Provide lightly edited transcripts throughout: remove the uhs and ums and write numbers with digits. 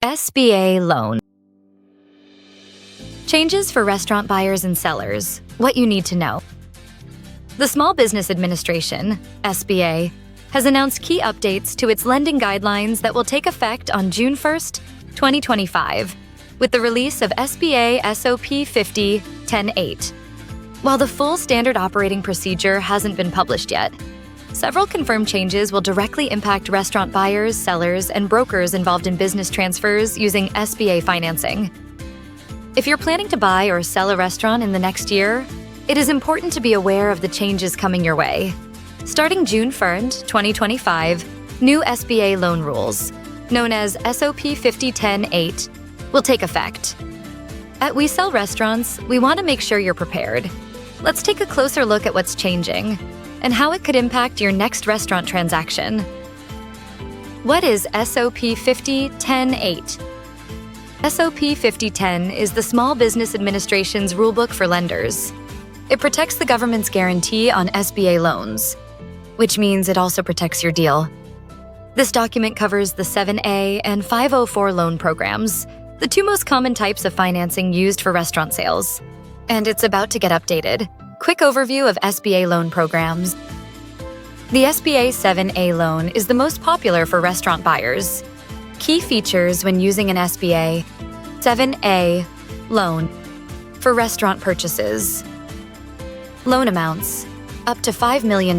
SBA loan. Changes for restaurant buyers and sellers. What you need to know. The Small Business Administration, SBA, has announced key updates to its lending guidelines that will take effect on June 1st, 2025, with the release of SBA SOP 50-10-8. While the full standard operating procedure hasn't been published yet, several confirmed changes will directly impact restaurant buyers, sellers, and brokers involved in business transfers using SBA financing. If you're planning to buy or sell a restaurant in the next year, it is important to be aware of the changes coming your way. Starting June 1st, 2025, new SBA loan rules, known as SOP 50-10-8, will take effect. At We Sell Restaurants, we want to make sure you're prepared. Let's take a closer look at what's changing and how it could impact your next restaurant transaction. What is SOP 50-10-8? SOP 50-10 is the Small Business Administration's rulebook for lenders. It protects the government's guarantee on SBA loans, which means it also protects your deal. This document covers the 7A and 504 loan programs, the two most common types of financing used for restaurant sales. And it's about to get updated. Quick overview of SBA loan programs. The SBA 7A loan is the most popular for restaurant buyers. Key features when using an SBA 7A loan for restaurant purchases. Loan amounts, up to $5 million.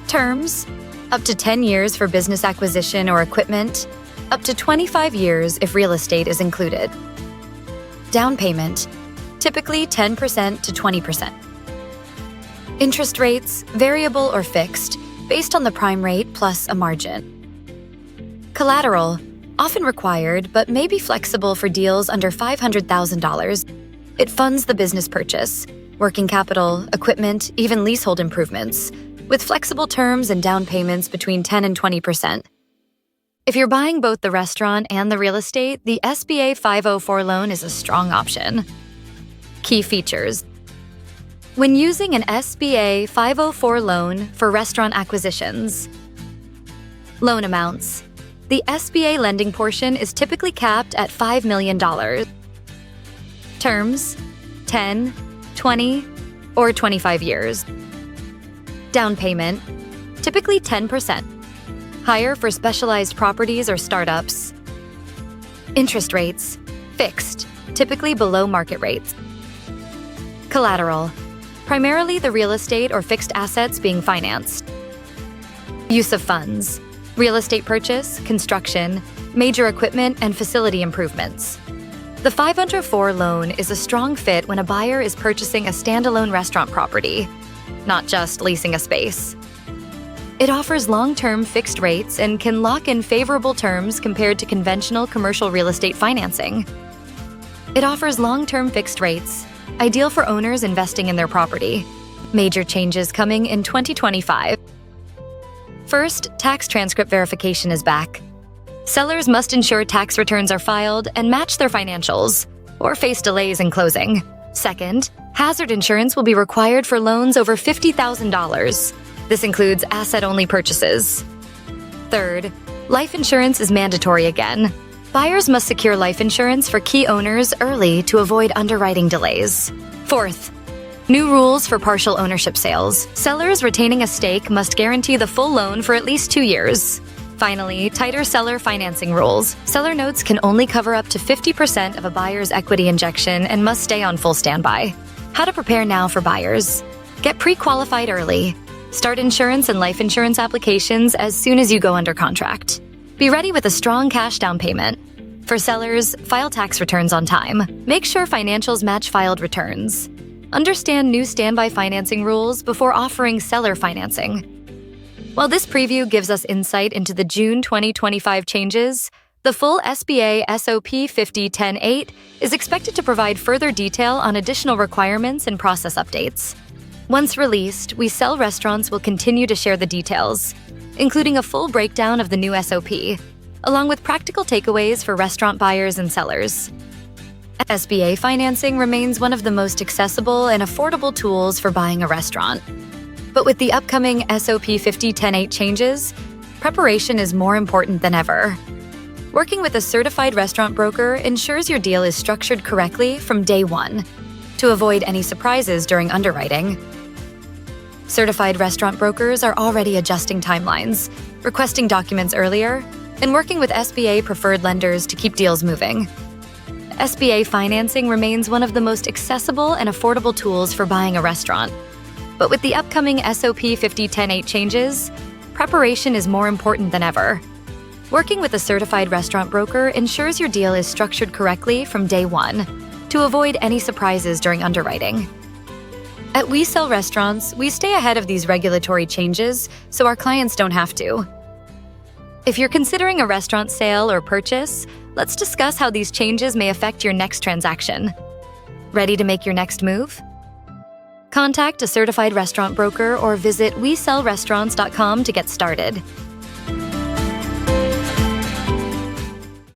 Terms, up to 10 years for business acquisition or equipment, up to 25 years if real estate is included. Down payment, typically 10% to 20%. Interest rates, variable or fixed, based on the prime rate plus a margin. Collateral, often required but may be flexible for deals under $500,000. It funds the business purchase, working capital, equipment, even leasehold improvements, with flexible terms and down payments between 10 and 20%. If you're buying both the restaurant and the real estate, the SBA 504 loan is a strong option. Key features. When using an SBA 504 loan for restaurant acquisitions. Loan amounts. The SBA lending portion is typically capped at $5 million. Terms, 10, 20, or 25 years. Down payment, typically 10%. Higher for specialized properties or startups. Interest rates, fixed, typically below market rates. Collateral, primarily the real estate or fixed assets being financed. Use of funds, real estate purchase, construction, major equipment, and facility improvements. The 504 loan is a strong fit when a buyer is purchasing a standalone restaurant property, not just leasing a space. It offers long-term fixed rates and can lock in favorable terms compared to conventional commercial real estate financing. It offers long-term fixed rates, ideal for owners investing in their property. Major changes coming in 2025. First, tax transcript verification is back. Sellers must ensure tax returns are filed and match their financials, or face delays in closing. Second, hazard insurance will be required for loans over $50,000. This includes asset-only purchases. Third, life insurance is mandatory again. Buyers must secure life insurance for key owners early to avoid underwriting delays. Fourth, new rules for partial ownership sales. Sellers retaining a stake must guarantee the full loan for at least 2 years. Finally, tighter seller financing rules. Seller notes can only cover up to 50% of a buyer's equity injection and must stay on full standby. How to prepare now for buyers. Get pre-qualified early. Start insurance and life insurance applications as soon as you go under contract. Be ready with a strong cash down payment. For sellers, file tax returns on time. Make sure financials match filed returns. Understand new standby financing rules before offering seller financing. While this preview gives us insight into the June 2025 changes, the full SBA SOP 50-10-8 is expected to provide further detail on additional requirements and process updates. Once released, We Sell Restaurants will continue to share the details, including a full breakdown of the new SOP, along with practical takeaways for restaurant buyers and sellers. SBA financing remains one of the most accessible and affordable tools for buying a restaurant. But with the upcoming SOP 50-10-8 changes, preparation is more important than ever. Working with a certified restaurant broker ensures your deal is structured correctly from day one to avoid any surprises during underwriting. Certified restaurant brokers are already adjusting timelines, requesting documents earlier, and working with SBA preferred lenders to keep deals moving. SBA financing remains one of the most accessible and affordable tools for buying a restaurant. But with the upcoming SOP 5010-8 changes, preparation is more important than ever. Working with a certified restaurant broker ensures your deal is structured correctly from day one to avoid any surprises during underwriting. At We Sell Restaurants, we stay ahead of these regulatory changes so our clients don't have to. If you're considering a restaurant sale or purchase, let's discuss how these changes may affect your next transaction. Ready to make your next move? Contact a certified restaurant broker or visit WeSellRestaurants.com to get started.